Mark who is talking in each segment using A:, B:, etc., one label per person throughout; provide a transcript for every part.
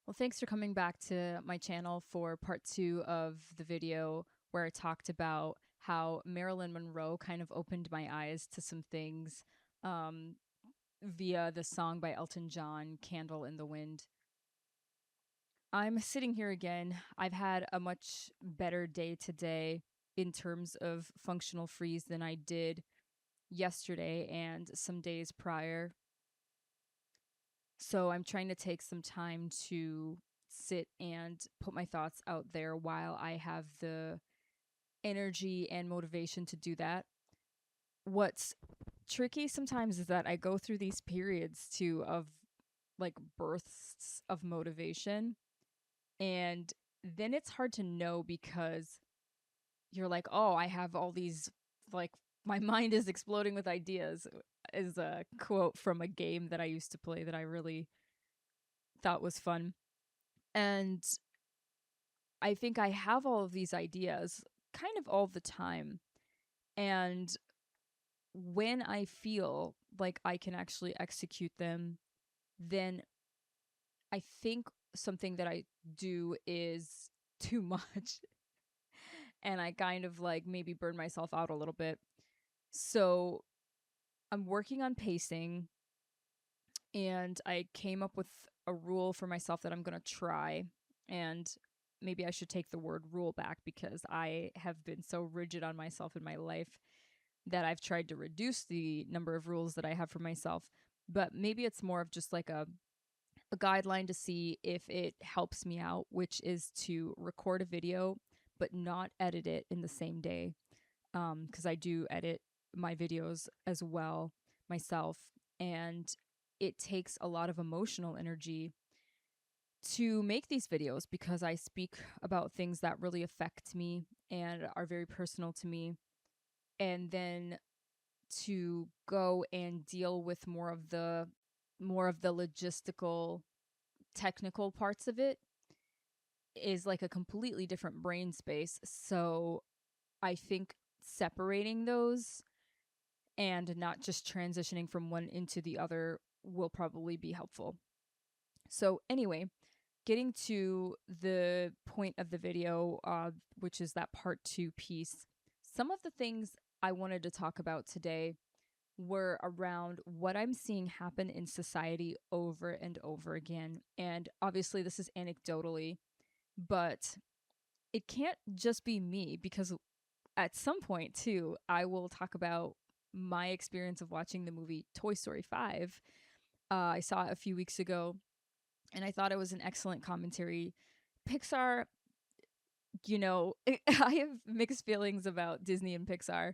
A: Well, thanks for coming back to my channel for part two of the video where I talked about how Marilyn Monroe kind of opened my eyes to some things um, via the song by Elton John, Candle in the Wind. I'm sitting here again. I've had a much better day today in terms of functional freeze than I did yesterday and some days prior. So I'm trying to take some time to sit and put my thoughts out there while I have the energy and motivation to do that. What's tricky sometimes is that I go through these periods too of like bursts of motivation, and then it's hard to know because you're like, "Oh, I have all these like my mind is exploding with ideas," is a quote from a game that I used to play that I really thought was fun. And I think I have all of these ideas kind of all the time. And when I feel like I can actually execute them, then I think something that I do is too much. And I kind of like maybe burn myself out a little bit. So I'm working on pacing, and I came up with a rule for myself that I'm going to try. And maybe I should take the word rule back because I have been so rigid on myself in my life that I've tried to reduce the number of rules that I have for myself. But maybe it's more of just like a guideline to see if it helps me out, which is to record a video but not edit it in the same day. Because I do edit my videos as well myself, and it takes a lot of emotional energy to make these videos because I speak about things that really affect me and are very personal to me. And then to go and deal with more of the logistical technical parts of it is like a completely different brain space. So I think separating those and not just transitioning from one into the other will probably be helpful. So anyway, getting to the point of the video, which is that part two piece, some of the things I wanted to talk about today were around what I'm seeing happen in society over and over again. And obviously, this is anecdotally, but it can't just be me because at some point, too, I will talk about my experience of watching the movie Toy Story 5. I saw it a few weeks ago, and I thought it was an excellent commentary. Pixar, I have mixed feelings about Disney and Pixar,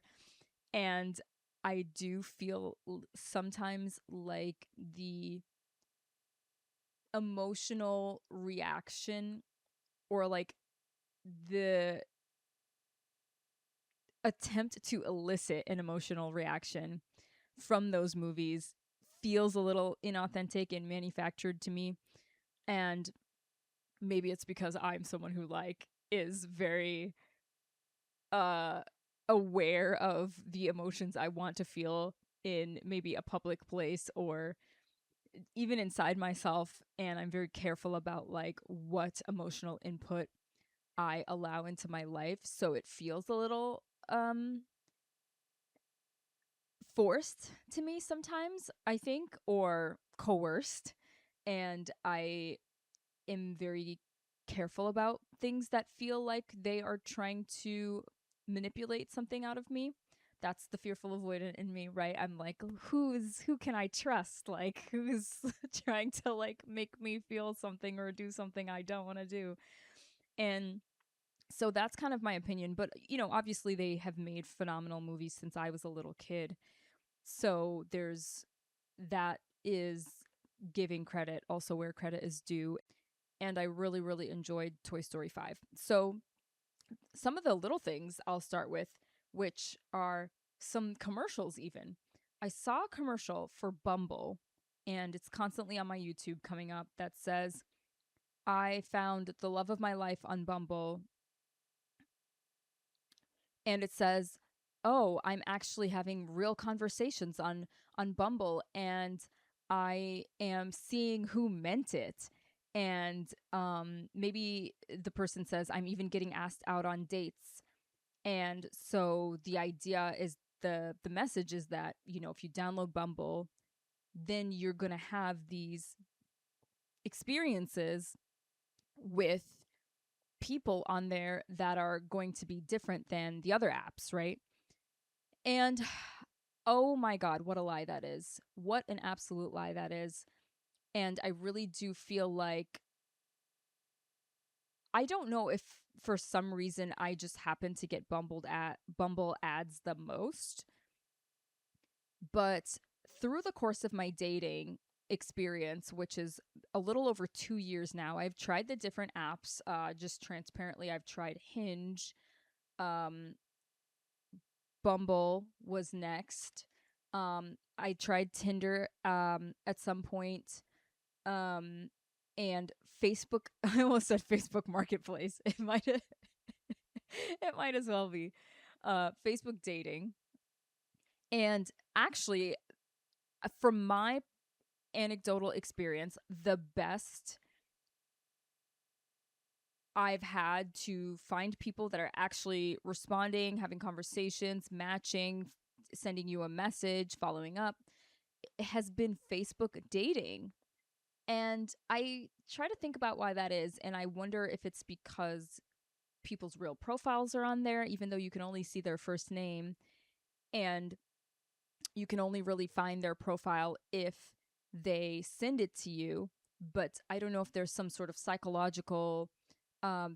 A: and I do feel sometimes like the emotional reaction or like the attempt to elicit an emotional reaction from those movies feels a little inauthentic and manufactured to me. And maybe it's because I'm someone who like is very uh aware of the emotions I want to feel in maybe a public place or even inside myself, and I'm very careful about like what emotional input I allow into my life so it feels a little forced to me sometimes, I think, or coerced. And I am very careful about things that feel like they are trying to manipulate something out of me. That's the fearful avoidant in me, right? I'm like, who can I trust? Like, who's trying to like make me feel something or do something I don't want to do? And so that's kind of my opinion. But, obviously they have made phenomenal movies since I was a little kid. So that is giving credit also where credit is due. And I really, really enjoyed Toy Story 5. So some of the little things I'll start with, which are some commercials even. I saw a commercial for Bumble, and it's constantly on my YouTube coming up that says, I found the love of my life on Bumble. And it says, oh, I'm actually having real conversations on Bumble, and I am seeing who meant it. And maybe the person says, I'm even getting asked out on dates. And so the idea is, the message is that, if you download Bumble, then you're going to have these experiences with people on there that are going to be different than the other apps, right? And oh my God, what a lie that is. What an absolute lie that is. And I really do feel like, I don't know if for some reason I just happen to get Bumble ads the most, but through the course of my dating experience, which is a little over 2 years now, I've tried the different apps. Just transparently, I've tried Hinge. Um, Bumble was next. I tried Tinder at some point. Um, and Facebook. I almost said Facebook Marketplace. It might it might as well be Facebook dating. And actually, from my anecdotal experience, the best I've had to find people that are actually responding, having conversations, matching, sending you a message, following up, has been Facebook dating. And I try to think about why that is. And I wonder if it's because people's real profiles are on there, even though you can only see their first name. And you can only really find their profile if they send it to you. But I don't know if there's some sort of psychological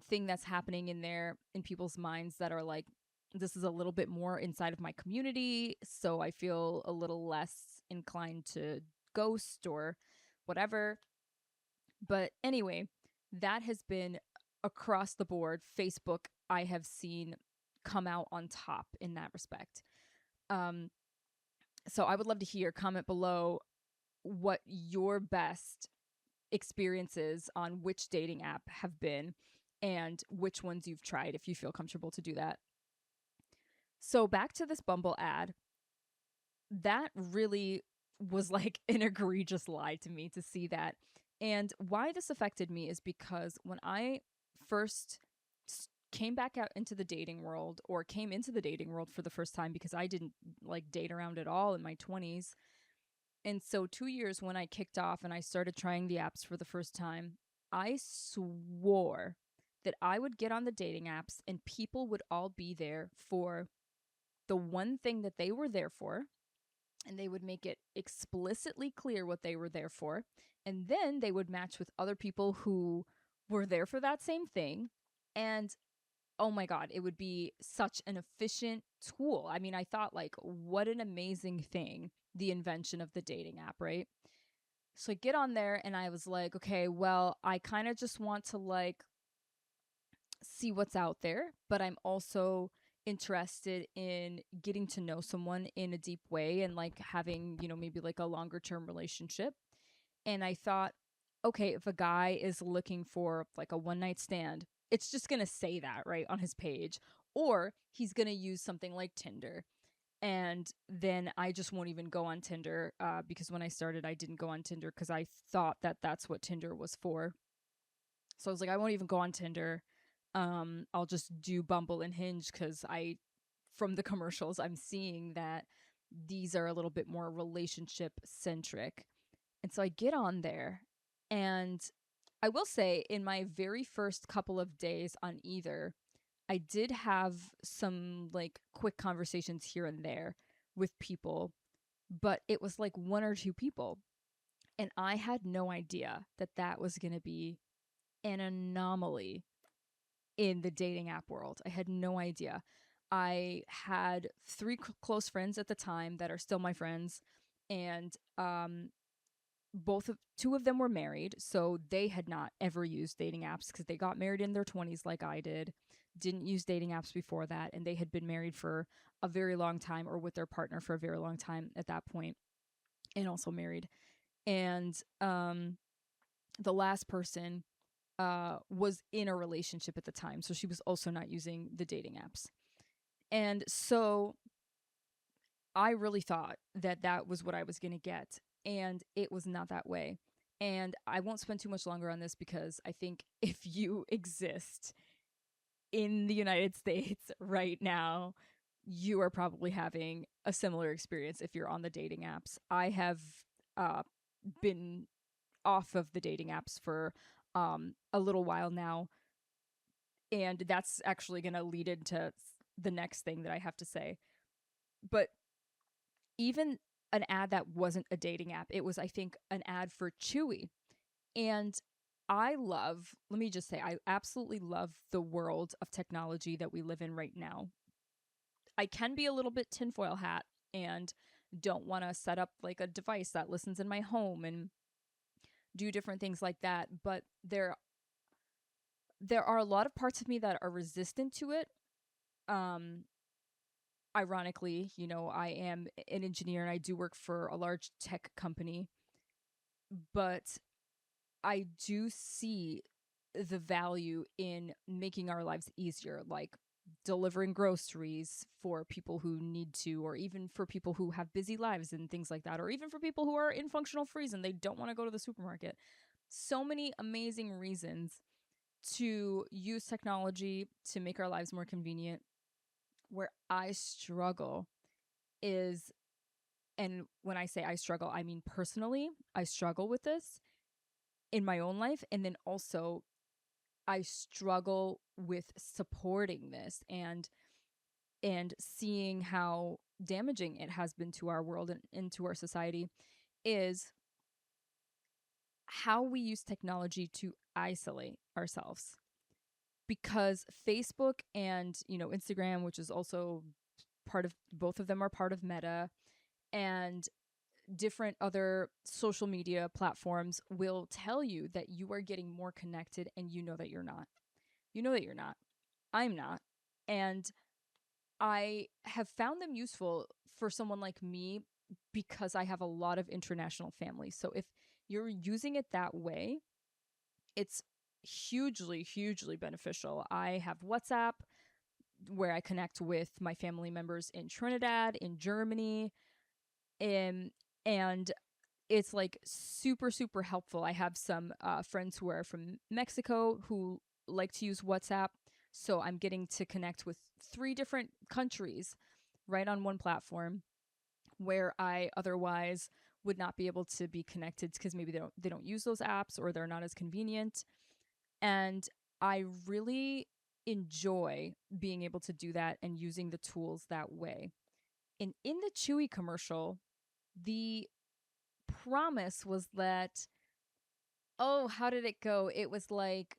A: thing that's happening in there, in people's minds, that are like, this is a little bit more inside of my community, so I feel a little less inclined to ghost or whatever. But anyway, that has been across the board. Facebook, I have seen, come out on top in that respect. Um, so I would love to hear, comment below, what your best experiences on which dating app have been and which ones you've tried, if you feel comfortable to do that. So back to this Bumble ad, that really was like an egregious lie to me to see that. And why this affected me is because when I first came back out into the dating world, or came into the dating world for the first time, because I didn't like date around at all in my 20s. And so 2 years when I kicked off and I started trying the apps for the first time, I swore that I would get on the dating apps and people would all be there for the one thing that they were there for, and they would make it explicitly clear what they were there for. And then they would match with other people who were there for that same thing. And oh my God, it would be such an efficient tool. I mean, I thought, like, what an amazing thing, the invention of the dating app, right? So I get on there and I was like, okay, well, I kind of just want to like see what's out there, but I'm also interested in getting to know someone in a deep way and like having, maybe like a longer term relationship. And I thought, okay, if a guy is looking for like a one night stand, it's just going to say that right on his page, or he's going to use something like Tinder. And then I just won't even go on Tinder, because when I started, I didn't go on Tinder because I thought that that's what Tinder was for. So I was like, I won't even go on Tinder. I'll just do Bumble and Hinge, because from the commercials, I'm seeing that these are a little bit more relationship centric. And so I get on there, and I will say, in my very first couple of days on either, I did have some like quick conversations here and there with people, but it was like one or two people. And I had no idea that that was going to be an anomaly in the dating app world. I had no idea. I had three close friends at the time that are still my friends, and two of them were married, so they had not ever used dating apps because they got married in their 20s like I did, didn't use dating apps before that, and they had been married for a very long time, or with their partner for a very long time at that point, and also married. And the last person was in a relationship at the time, so she was also not using the dating apps. And so I really thought that that was what I was going to get, and it was not that way. And I won't spend too much longer on this because I think if you exist in the United States right now, you are probably having a similar experience if you're on the dating apps. I have uh, been off of the dating apps for a little while now, and that's actually going to lead into the next thing that I have to say. But even an ad that wasn't a dating app, it was, I think, an ad for Chewy. And let me just say, I absolutely love the world of technology that we live in right now. I can be a little bit tinfoil hat and don't want to set up like a device that listens in my home and do different things like that. But there are a lot of parts of me that are resistant to it. Um, Ironically, I am an engineer and I do work for a large tech company, but I do see the value in making our lives easier, like delivering groceries for people who need to, or even for people who have busy lives and things like that, or even for people who are in functional freeze and they don't want to go to the supermarket. So many amazing reasons to use technology to make our lives more convenient. Where I struggle is, and when I say I struggle, I mean personally, I struggle with this in my own life. And then also, I struggle with supporting this and seeing how damaging it has been to our world and to our society is how we use technology to isolate ourselves. Because Facebook and, Instagram, which is also part of, both of them are part of Meta, and different other social media platforms will tell you that you are getting more connected, and you know that you're not. You know that you're not. I'm not. And I have found them useful for someone like me because I have a lot of international family. So if you're using it that way, it's hugely, hugely beneficial. I have WhatsApp where I connect with my family members in Trinidad, in Germany, in, and it's like super, super helpful. I have some friends who are from Mexico who like to use WhatsApp. So I'm getting to connect with 3 different countries right on one platform where I otherwise would not be able to be connected because maybe they don't use those apps or they're not as convenient. And I really enjoy being able to do that and using the tools that way. And in the Chewy commercial, the promise was that, oh, how did it go? It was like,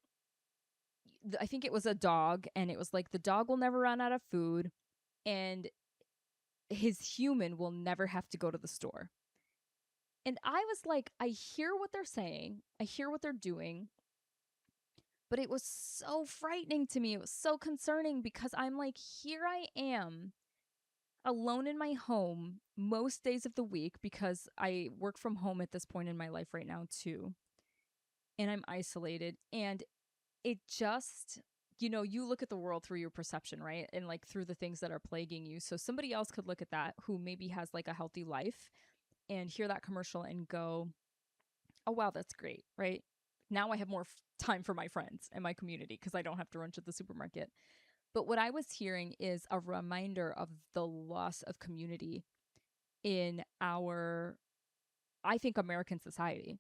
A: I think it was a dog, and it was like the dog will never run out of food, and his human will never have to go to the store. And I was like, I hear what they're saying, I hear what they're doing, but it was so frightening to me. It was so concerning because I'm like, here I am alone in my home most days of the week because I work from home at this point in my life right now, too. And I'm isolated. And it just, you look at the world through your perception, right? And like through the things that are plaguing you. So somebody else could look at that who maybe has like a healthy life and hear that commercial and go, oh, wow, that's great, right? Now I have more time for my friends and my community because I don't have to run to the supermarket. But what I was hearing is a reminder of the loss of community in our, I think, American society.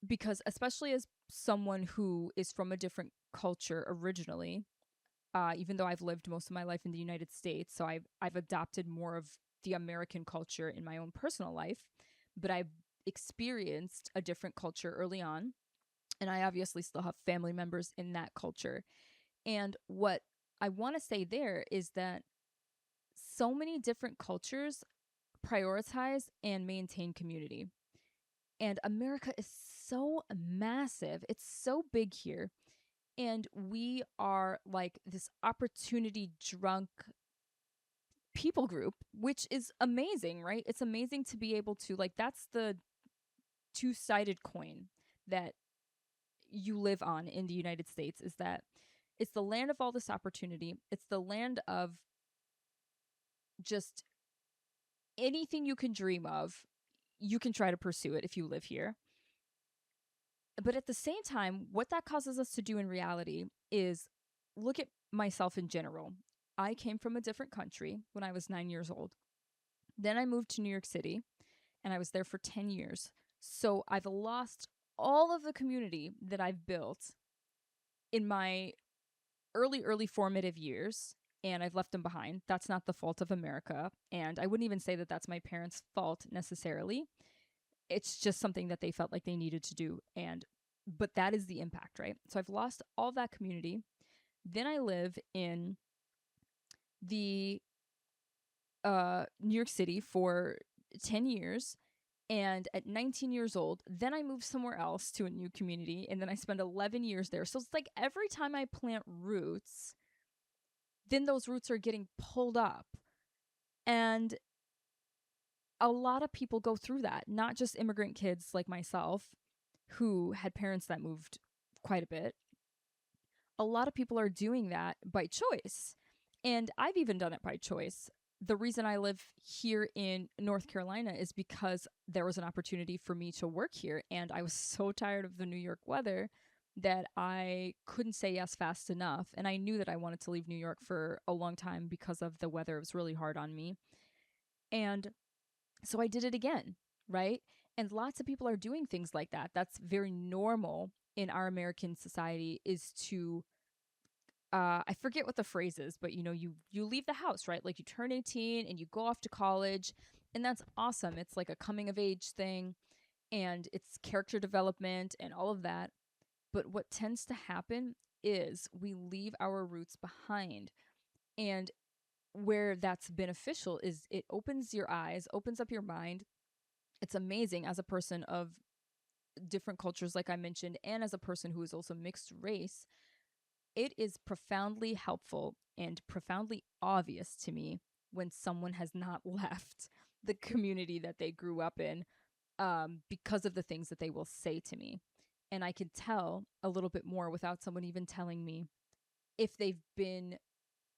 A: Because especially as someone who is from a different culture originally, even though I've lived most of my life in the United States, so I've adopted more of the American culture in my own personal life, but I've experienced a different culture early on, and I obviously still have family members in that culture. And what I want to say there is that so many different cultures prioritize and maintain community. And America is so massive. It's so big here. And we are like this opportunity drunk people group, which is amazing, right? It's amazing to be able to, like, that's the two-sided coin that you live on in the United States, is that it's the land of all this opportunity. It's the land of just anything you can dream of. You can try to pursue it if you live here. But at the same time, what that causes us to do in reality is look at myself in general. I came from a different country when I was 9 years old. Then I moved to New York City and I was there for 10 years. So I've lost all of the community that I've built in my early formative years, and I've left them behind. That's not the fault of America. And I wouldn't even say that that's my parents' fault necessarily. It's just something that they felt like they needed to do. But that is the impact, right? So I've lost all that community. Then I live in the New York City for 10 years. And at 19 years old, then I moved somewhere else to a new community. And then I spent 11 years there. So it's like every time I plant roots, then those roots are getting pulled up. And a lot of people go through that, not just immigrant kids like myself who had parents that moved quite a bit. A lot of people are doing that by choice. And I've even done it by choice. The reason I live here in North Carolina is because there was an opportunity for me to work here. And I was so tired of the New York weather that I couldn't say yes fast enough. And I knew that I wanted to leave New York for a long time because of the weather. It was really hard on me. And so I did it again, right? And lots of people are doing things like that. That's very normal in our American society, is to I forget what the phrase is, but you leave the house, right? Like you turn 18 and you go off to college, and that's awesome. It's like a coming of age thing, and it's character development and all of that. But what tends to happen is we leave our roots behind. And where that's beneficial is it opens your eyes, opens up your mind. It's amazing as a person of different cultures, like I mentioned, and as a person who is also mixed race. It is profoundly helpful and profoundly obvious to me when someone has not left the community that they grew up in, because of the things that they will say to me. And I can tell a little bit more without someone even telling me if they've been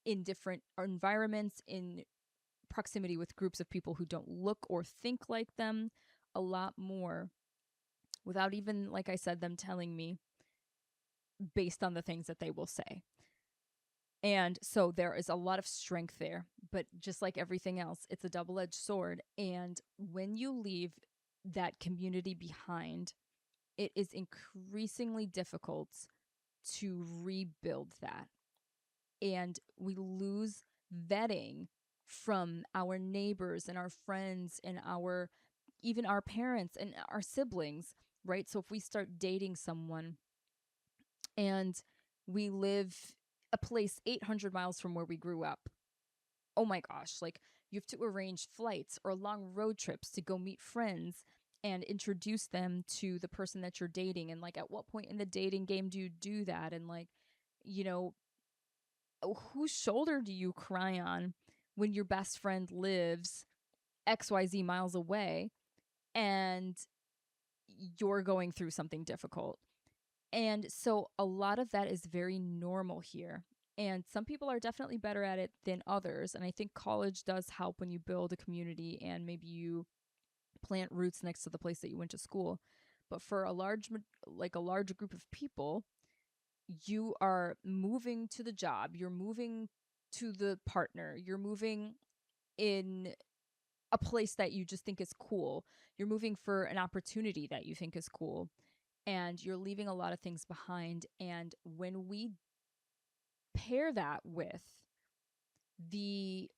A: in different environments, in proximity with groups of people who don't look or think like them, a lot more without even, like I said, them telling me based on the things that they will say. And so there is a lot of strength there, but just like everything else, it's a double edged sword. And when you leave that community behind, it is increasingly difficult to rebuild that. And we lose vetting from our neighbors and our friends and even our parents and our siblings, right? So if we start dating someone and we live a place 800 miles from where we grew up, oh my gosh, like you have to arrange flights or long road trips to go meet friends and introduce them to the person that you're dating. And like, at what point in the dating game do you do that? And like, you know, whose shoulder do you cry on when your best friend lives XYZ miles away and you're going through something difficult? And so a lot of that is very normal here. And some people are definitely better at it than others. And I think college does help when you build a community and maybe you plant roots next to the place that you went to school. But for a large group of people, you are moving to the job, you're moving to the partner, you're moving in a place that you just think is cool. You're moving for an opportunity that you think is cool, and you're leaving a lot of things behind. And when we pair that with the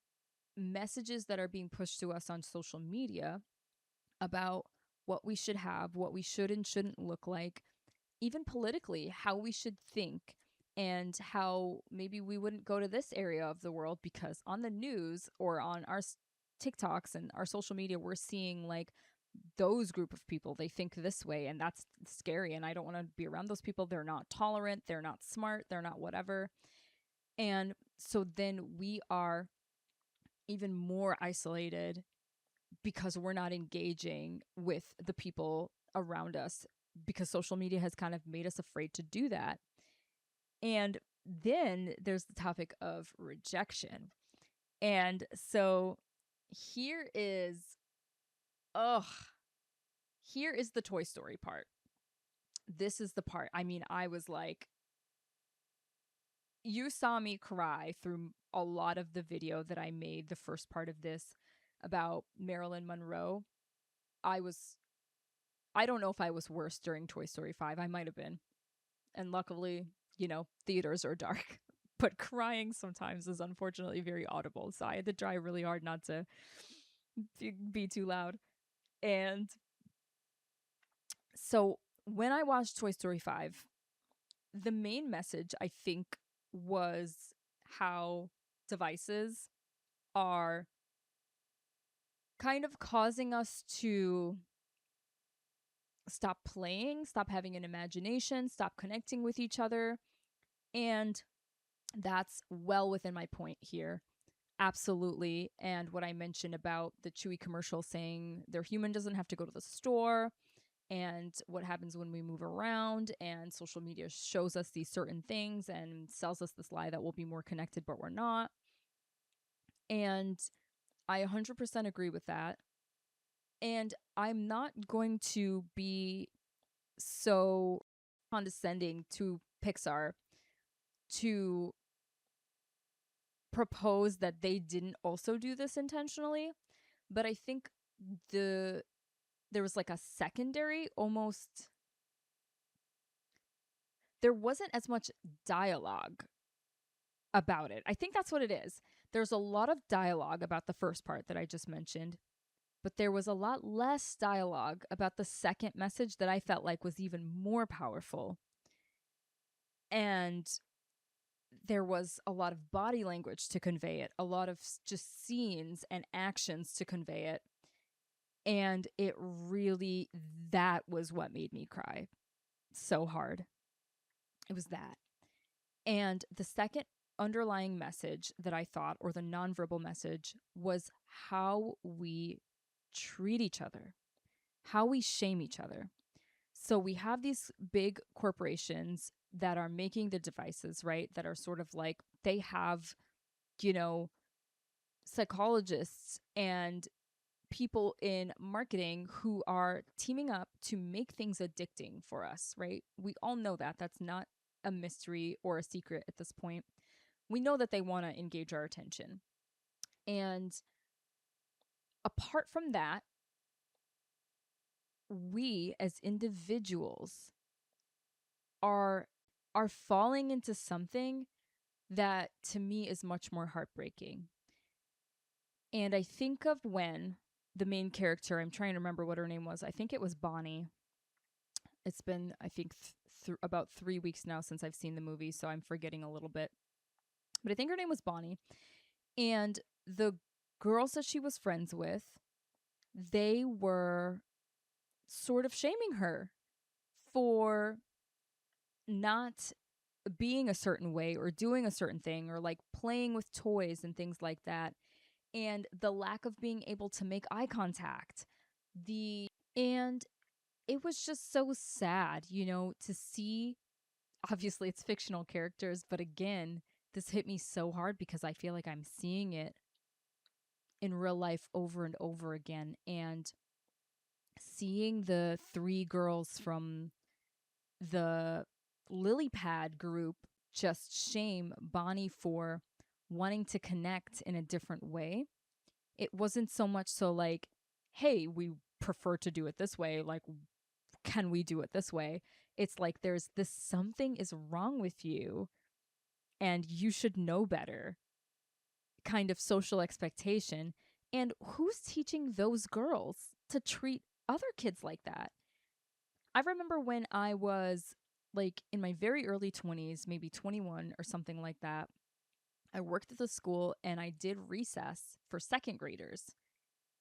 A: messages that are being pushed to us on social media about what we should have, what we should and shouldn't look like, even politically, how we should think, and how maybe we wouldn't go to this area of the world because on the news or on our TikToks and our social media, we're seeing like those group of people, they think this way, and that's scary. And I don't want to be around those people. They're not tolerant, they're not smart, they're not whatever. And so then we are even more isolated because we're not engaging with the people around us, because social media has kind of made us afraid to do that. And then there's the topic of rejection. And so here is, ugh, here is the Toy Story part. this is the part. I mean, I was like, you saw me cry through a lot of the video that I made, the first part of this about Marilyn Monroe. I was, I don't know if I was worse during Toy Story 5. I might have been. And luckily, theaters are dark. But crying sometimes is unfortunately very audible. So I had to try really hard not to be too loud. And so when I watched Toy Story 5, the main message I think was how devices are kind of causing us to stop playing, stop having an imagination, stop connecting with each other. And that's well within my point here. Absolutely. And what I mentioned about the Chewy commercial saying their human doesn't have to go to the store, and what happens when we move around, and social media shows us these certain things and sells us this lie that we'll be more connected, but we're not. And I 100% agree with that. And I'm not going to be so condescending to Pixar to propose that they didn't also do this intentionally, but I think the there was like a secondary almost, there wasn't as much dialogue about it. I think that's what it is. There's a lot of dialogue about the first part that I just mentioned, but there was a lot less dialogue about the second message that I felt like was even more powerful. And there was a lot of body language to convey it, a lot of just scenes and actions to convey it. And it really, that was what made me cry so hard. It was that. And the second underlying message that I thought, or the nonverbal message, was how we treat each other, how we shame each other. So we have these big corporations that are making the devices, right? That are sort of like, they have, you know, psychologists and people in marketing who are teaming up to make things addicting for us, right? We all know that. That's not a mystery or a secret at this point. We know that they want to engage our attention. And apart from that, we as individuals are falling into something that to me is much more heartbreaking. And I think of when the main character, I'm trying to remember what her name was. I think it was Bonnie. It's been, I think, about 3 weeks now since I've seen the movie, so I'm forgetting a little bit. But I think her name was Bonnie. And the girls that she was friends with, they were sort of shaming her for not being a certain way or doing a certain thing, or like playing with toys and things like that. And the lack of being able to make eye contact. And it was just so sad, to see. Obviously, it's fictional characters, but again, this hit me so hard because I feel like I'm seeing it in real life over and over again. And seeing the three girls from the lily pad group just shame Bonnie for wanting to connect in a different way. It wasn't so much so like, hey, we prefer to do it this way. Like, can we do it this way? It's like there's this something is wrong with you and you should know better kind of social expectation. And who's teaching those girls to treat other kids like that? I remember when I was like in my very early 20s, maybe 21 or something like that. I worked at the school and I did recess for second graders.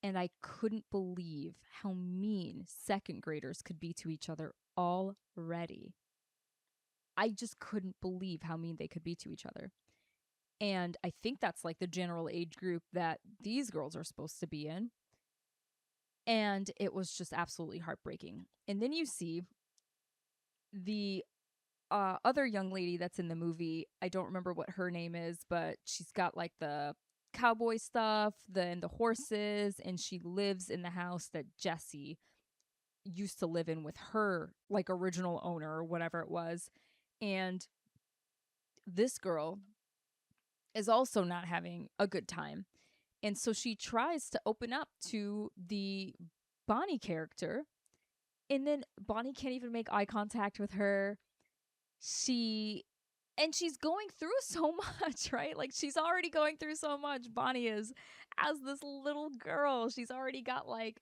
A: And I couldn't believe how mean second graders could be to each other already. I just couldn't believe how mean they could be to each other. And I think that's like the general age group that these girls are supposed to be in. And it was just absolutely heartbreaking. And then you see the other young lady that's in the movie. I don't remember what her name is, but she's got like the cowboy stuff, and the horses, and she lives in the house that Jesse used to live in with her like original owner or whatever it was. And this girl is also not having a good time. And so she tries to open up to the Bonnie character, and then Bonnie can't even make eye contact with her. She and she's going through so much, right? Like she's already going through so much. Bonnie is, as this little girl. She's already got like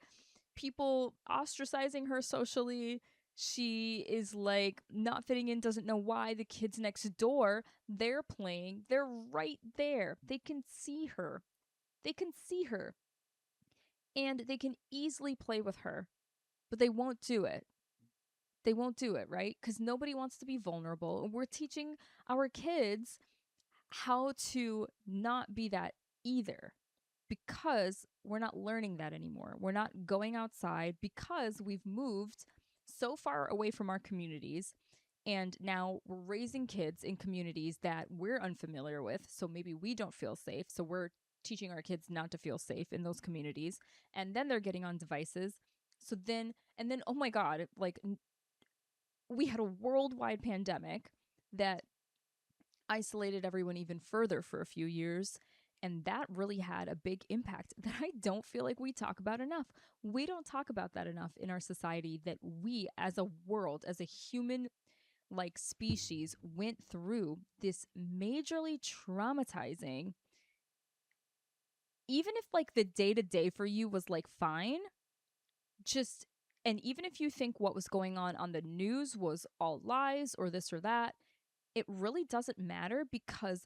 A: people ostracizing her socially. She is like not fitting in, doesn't know why. The kids next door, they're playing. They're right there. They can see her. They can see her. And they can easily play with her, but they won't do it. They won't do it, right? Because nobody wants to be vulnerable. We're teaching our kids how to not be that either, because we're not learning that anymore. We're not going outside because we've moved so far away from our communities. And now we're raising kids in communities that we're unfamiliar with. So maybe we don't feel safe. So we're teaching our kids not to feel safe in those communities. And then they're getting on devices. So then, and then, oh my God, like we had a worldwide pandemic that isolated everyone even further for a few years. And that really had a big impact that I don't feel like we talk about enough. We don't talk about that enough in our society, that we as a world, as a human like species, went through this majorly traumatizing, even if like the day to day for you was like fine, just, and even if you think what was going on the news was all lies or this or that, it really doesn't matter, because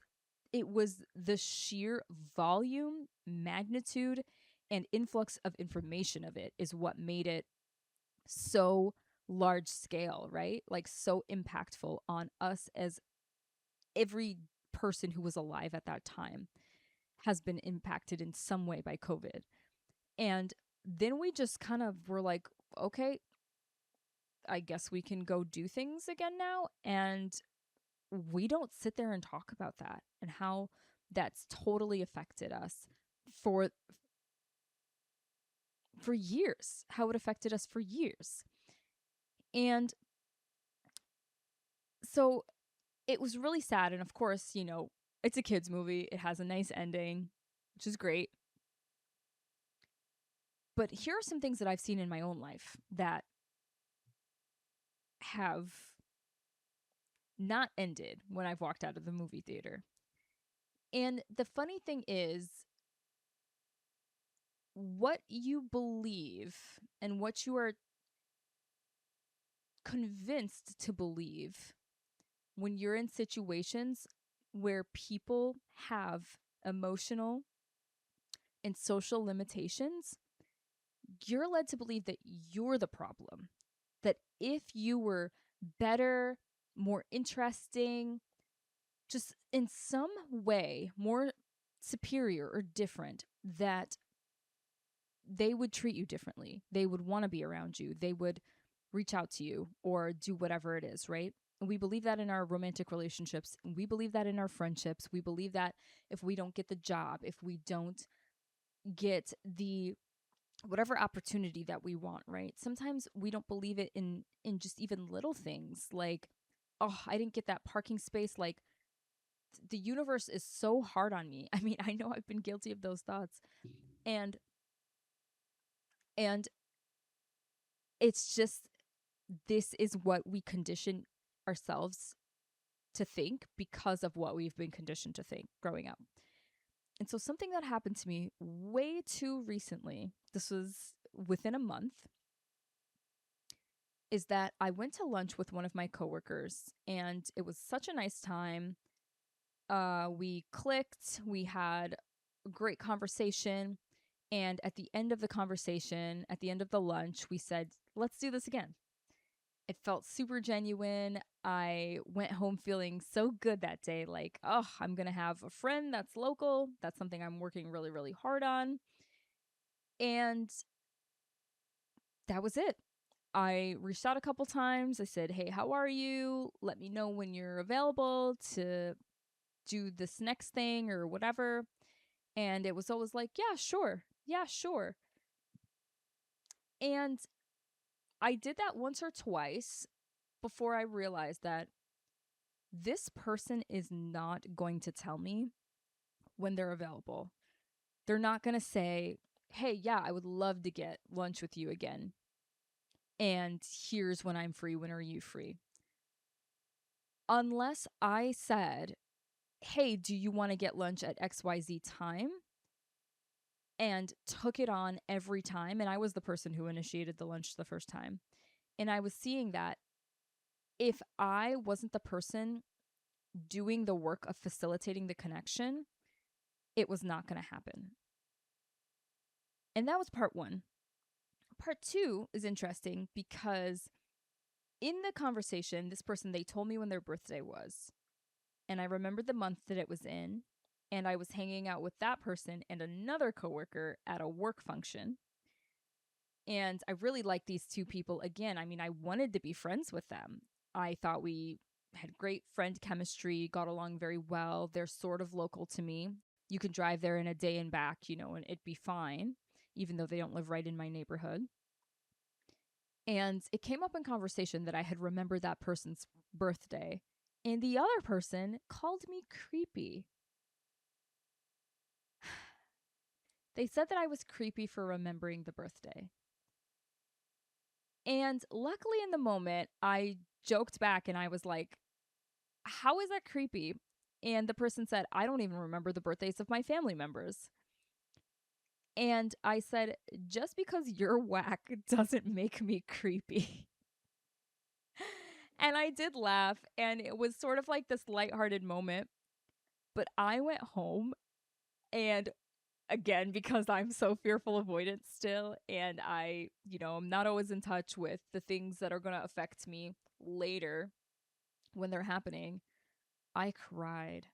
A: it was the sheer volume, magnitude, and influx of information of it is what made it so large scale, right? Like so impactful on us, as every person who was alive at that time has been impacted in some way by COVID. And then we just kind of were like, okay, I guess we can go do things again now. And we don't sit there and talk about that and how that's totally affected us for years, how it affected us for years. And so it was really sad. And of course, you know, it's a kids movie. It has a nice ending, which is great. But here are some things that I've seen in my own life that have not ended when I've walked out of the movie theater. And the funny thing is, what you believe and what you are convinced to believe when you're in situations where people have emotional and social limitations, you're led to believe that you're the problem. That if you were better, more interesting, just in some way more superior or different, that they would treat you differently. They would want to be around you. They would reach out to you or do whatever it is, right? We believe that in our romantic relationships. We believe that in our friendships. We believe that if we don't get the job, if we don't get the whatever opportunity that we want, right? Sometimes we don't believe it in just even little things like, oh, I didn't get that parking space. Like, the universe is so hard on me. I mean, I know I've been guilty of those thoughts. And and it's just, this is what we condition ourselves to think because of what we've been conditioned to think growing up. And so something that happened to me way too recently, this was within a month, is that I went to lunch with one of my coworkers, and it was such a nice time. We clicked, we had a great conversation, and at the end of the conversation, at the end of the lunch, we said, let's do this again. It felt super genuine. I went home feeling so good that day. Like, oh, I'm going to have a friend that's local. That's something I'm working really, really hard on. And that was it. I reached out a couple times. I said, hey, how are you? Let me know when you're available to do this next thing or whatever. And it was always like, yeah, sure. Yeah, sure. And I did that once or twice before I realized that this person is not going to tell me when they're available. They're not going to say, hey, yeah, I would love to get lunch with you again. And here's when I'm free. When are you free? Unless I said, hey, do you want to get lunch at XYZ time? And took it on every time. And I was the person who initiated the lunch the first time. And I was seeing that if I wasn't the person doing the work of facilitating the connection, it was not going to happen. And that was part one. Part two is interesting because in the conversation, this person, they told me when their birthday was. And I remembered the month that it was in. And I was hanging out with that person and another coworker at a work function. And I really liked these two people. Again, I mean, I wanted to be friends with them. I thought we had great friend chemistry, got along very well. They're sort of local to me. You can drive there in a day and back, and it'd be fine, even though they don't live right in my neighborhood. And it came up in conversation that I had remembered that person's birthday. And the other person called me creepy. They said that I was creepy for remembering the birthday. And luckily in the moment, I joked back and I was like, how is that creepy? And the person said, I don't even remember the birthdays of my family members. And I said, just because you're whack doesn't make me creepy. And I did laugh, and it was sort of like this lighthearted moment. But I went home, and again, because I'm so fearful avoidant still, and I'm not always in touch with the things that are going to affect me later when they're happening, I cried.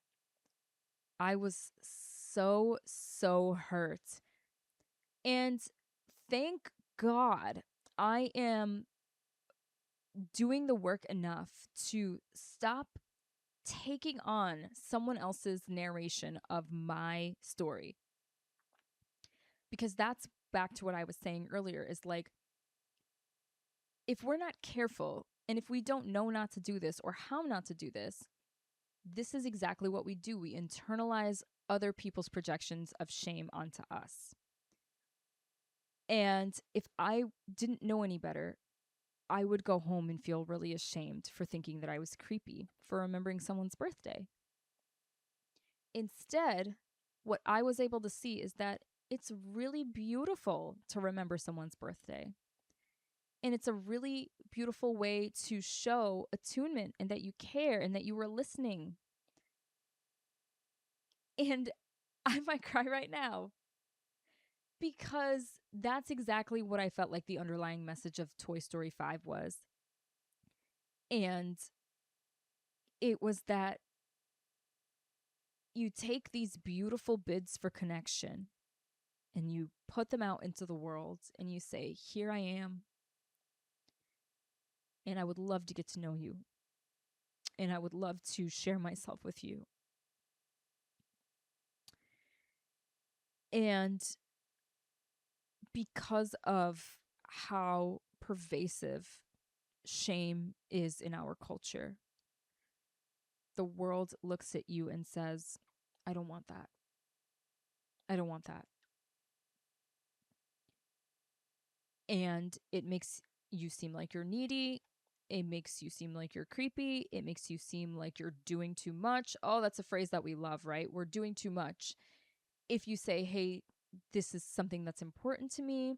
A: I was so hurt. And thank God I am doing the work enough to stop taking on someone else's narration of my story. Because that's back to what I was saying earlier is like, if we're not careful and if we don't know not to do this or how not to do this, this is exactly what we do. We internalize other people's projections of shame onto us. And if I didn't know any better, I would go home and feel really ashamed for thinking that I was creepy for remembering someone's birthday. Instead, what I was able to see is that it's really beautiful to remember someone's birthday. And it's a really beautiful way to show attunement and that you care and that you were listening. And I might cry right now because that's exactly what I felt like the underlying message of Toy Story 5 was. And it was that you take these beautiful bids for connection and you put them out into the world and you say, here I am. And I would love to get to know you. And I would love to share myself with you. And because of how pervasive shame is in our culture, the world looks at you and says, I don't want that. I don't want that. And it makes you seem like you're needy. It makes you seem like you're creepy. It makes you seem like you're doing too much. Oh, that's a phrase that we love, right? We're doing too much. If you say, hey, this is something that's important to me,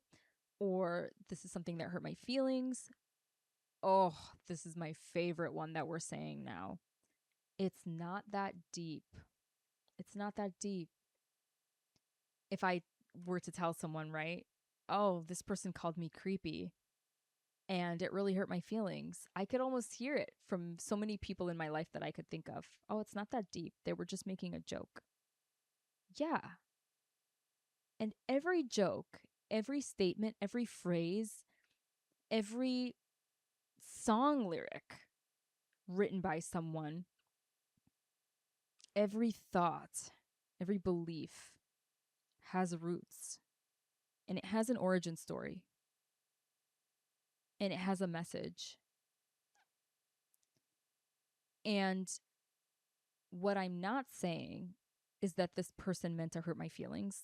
A: or this is something that hurt my feelings. Oh, this is my favorite one that we're saying now. It's not that deep. It's not that deep. If I were to tell someone, right, oh, this person called me creepy and it really hurt my feelings, I could almost hear it from so many people in my life that I could think of. Oh, it's not that deep. They were just making a joke. Yeah. And every joke, every statement, every phrase, every song lyric written by someone, every thought, every belief has roots and it has an origin story. and it has a message. And what I'm not saying is that this person meant to hurt my feelings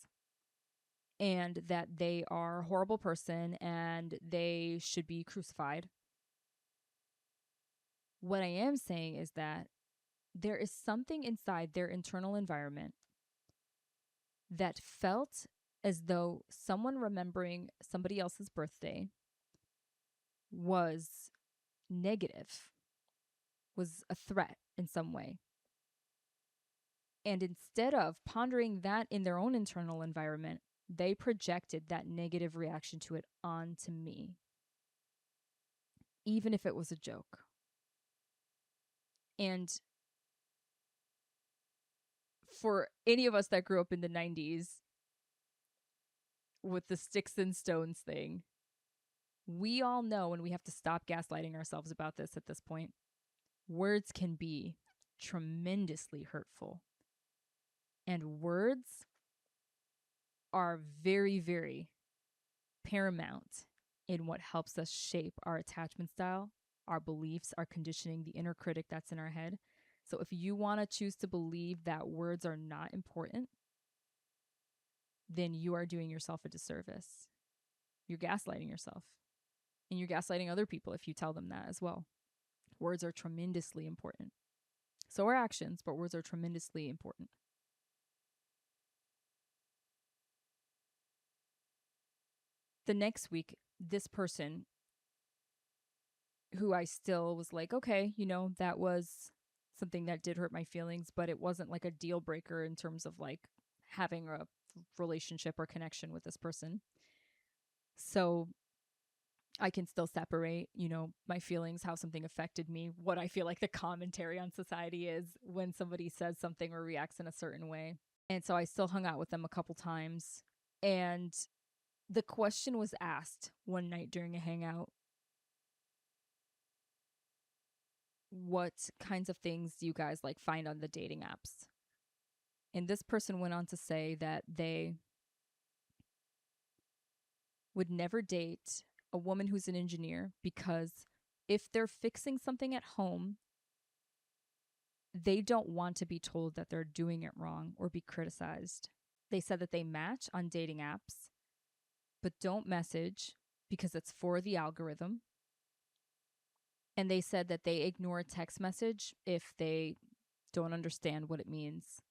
A: and that they are a horrible person and they should be crucified. What I am saying is that there is something inside their internal environment that felt as though someone remembering somebody else's birthday was negative, was a threat in some way. And instead of pondering that in their own internal environment, they projected that negative reaction to it onto me, even if it was a joke. And for any of us that grew up in the 90s with the sticks and stones thing, we all know, and we have to stop gaslighting ourselves about this at this point, words can be tremendously hurtful. And words are very, very paramount in what helps us shape our attachment style, our beliefs, our conditioning, the inner critic that's in our head. So if you want to choose to believe that words are not important, then you are doing yourself a disservice. You're gaslighting yourself. And you're gaslighting other people if you tell them that as well. Words are tremendously important. So are actions, but words are tremendously important. The next week, this person who I still was like, okay, that was something that did hurt my feelings, but it wasn't like a deal breaker in terms of like having a relationship or connection with this person. So I can still separate, my feelings, how something affected me, what I feel like the commentary on society is when somebody says something or reacts in a certain way. And so I still hung out with them a couple times. And the question was asked one night during a hangout, what kinds of things do you guys like find on the dating apps? And this person went on to say that they would never date a woman who's an engineer because if they're fixing something at home, they don't want to be told that they're doing it wrong or be criticized. They said that they match on dating apps, but don't message because it's for the algorithm. And they said that they ignore a text message if they don't understand what it means.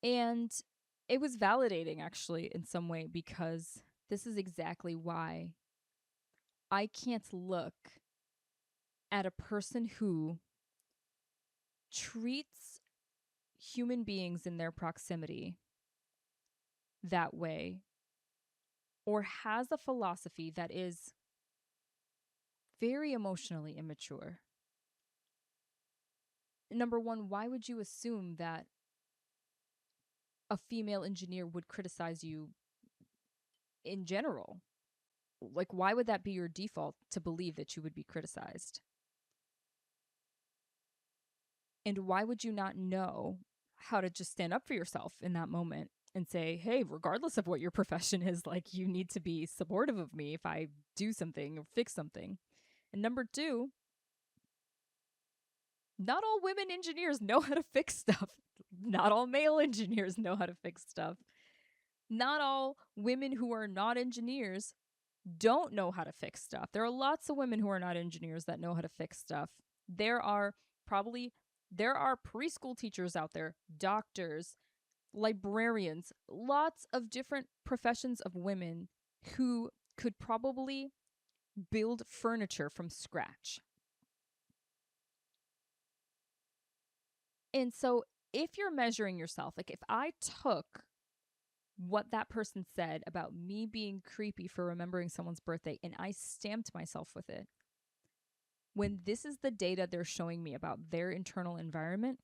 A: And it was validating, actually, in some way, because this is exactly why I can't look at a person who treats human beings in their proximity that way or has a philosophy that is very emotionally immature. Number one, why would you assume that a female engineer would criticize you in general? Like, why would that be your default to believe that you would be criticized? And why would you not know how to just stand up for yourself in that moment and say, hey, regardless of what your profession is, like, you need to be supportive of me if I do something or fix something? And number two, not all women engineers know how to fix stuff. Not all male engineers know how to fix stuff. Not all women who are not engineers don't know how to fix stuff. There are lots of women who are not engineers that know how to fix stuff. There are preschool teachers out there, doctors, librarians, lots of different professions of women who could probably build furniture from scratch. And so if you're measuring yourself, like if I took what that person said about me being creepy for remembering someone's birthday and I stamped myself with it, when this is the data they're showing me about their internal environment,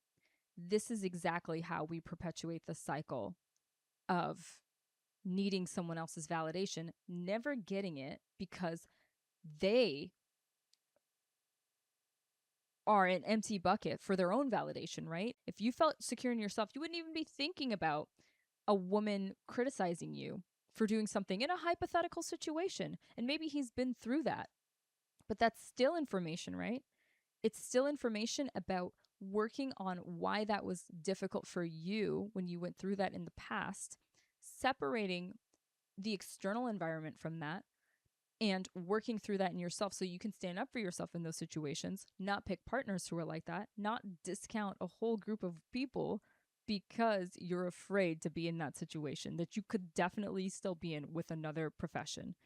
A: this is exactly how we perpetuate the cycle of needing someone else's validation, never getting it because they are an empty bucket for their own validation, right? If you felt secure in yourself, you wouldn't even be thinking about a woman criticizing you for doing something in a hypothetical situation. And maybe he's been through that. But that's still information, right? It's still information about working on why that was difficult for you when you went through that in the past, separating the external environment from that and working through that in yourself so you can stand up for yourself in those situations, not pick partners who are like that, not discount a whole group of people because you're afraid to be in that situation that you could definitely still be in with another profession.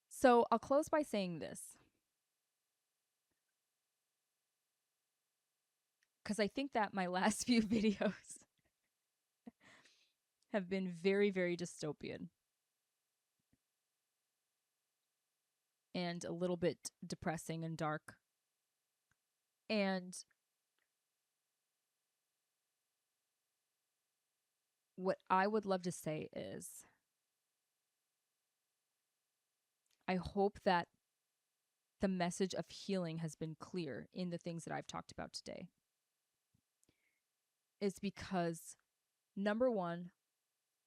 A: So I'll close by saying this, because I think that my last few videos have been very, very dystopian and a little bit depressing and dark. And what I would love to say is I hope that the message of healing has been clear in the things that I've talked about today. Is because, number one,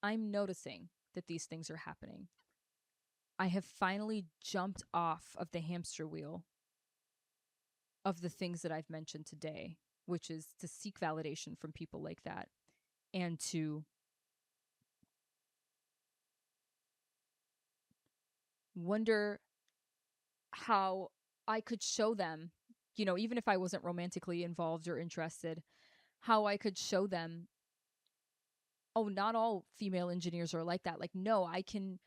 A: I'm noticing that these things are happening. I have finally jumped off of the hamster wheel of the things that I've mentioned today, which is to seek validation from people like that and to wonder how I could show them, even if I wasn't romantically involved or interested, how I could show them, oh, not all female engineers are like that. Like, no, I can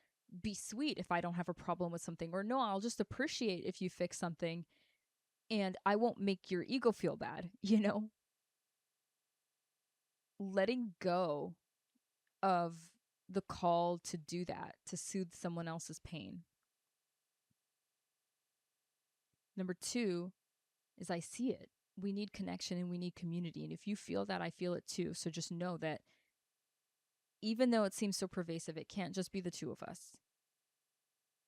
A: be sweet if I don't have a problem with something, or no, I'll just appreciate if you fix something and I won't make your ego feel bad, letting go of the call to do that, to soothe someone else's pain. Number two is I see it. We need connection and we need community. And if you feel that, I feel it too. So just know that even though it seems so pervasive, it can't just be the two of us.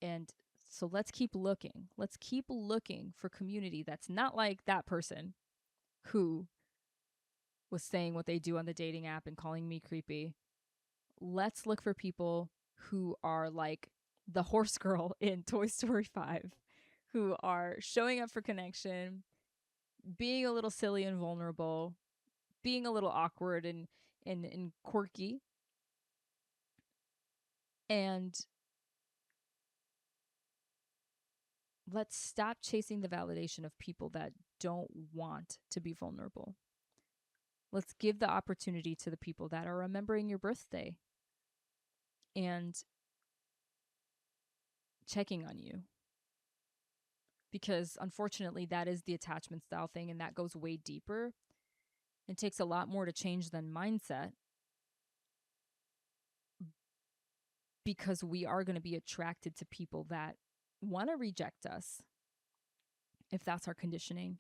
A: And so let's keep looking. Let's keep looking for community that's not like that person who was saying what they do on the dating app and calling me creepy. Let's look for people who are like the horse girl in Toy Story 5, who are showing up for connection, being a little silly and vulnerable, being a little awkward and quirky. And let's stop chasing the validation of people that don't want to be vulnerable. Let's give the opportunity to the people that are remembering your birthday and checking on you. Because unfortunately, that is the attachment style thing, and that goes way deeper. It takes a lot more to change than mindset, because we are going to be attracted to people that want to reject us if that's our conditioning.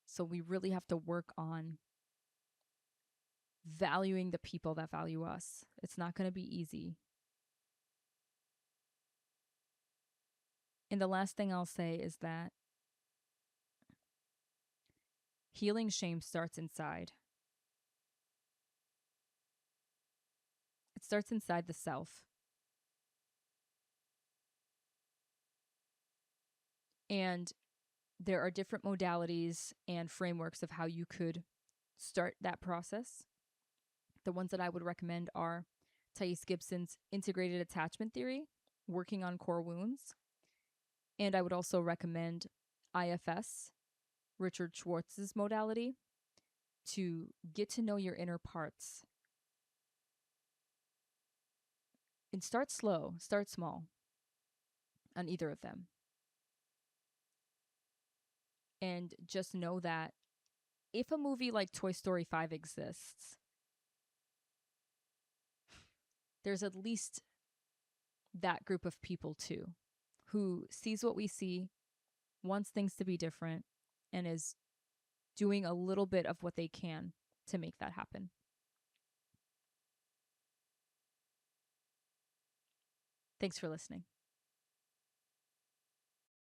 A: So we really have to work on valuing the people that value us. It's not going to be easy. And the last thing I'll say is that healing shame starts inside. It starts inside the self. And there are different modalities and frameworks of how you could start that process. The ones that I would recommend are Thais Gibson's integrated attachment theory, working on core wounds. And I would also recommend IFS, Richard Schwartz's modality, to get to know your inner parts. And start slow, start small on either of them. And just know that if a movie like Toy Story 5 exists, there's at least that group of people too, who sees what we see, wants things to be different, and is doing a little bit of what they can to make that happen. Thanks for listening.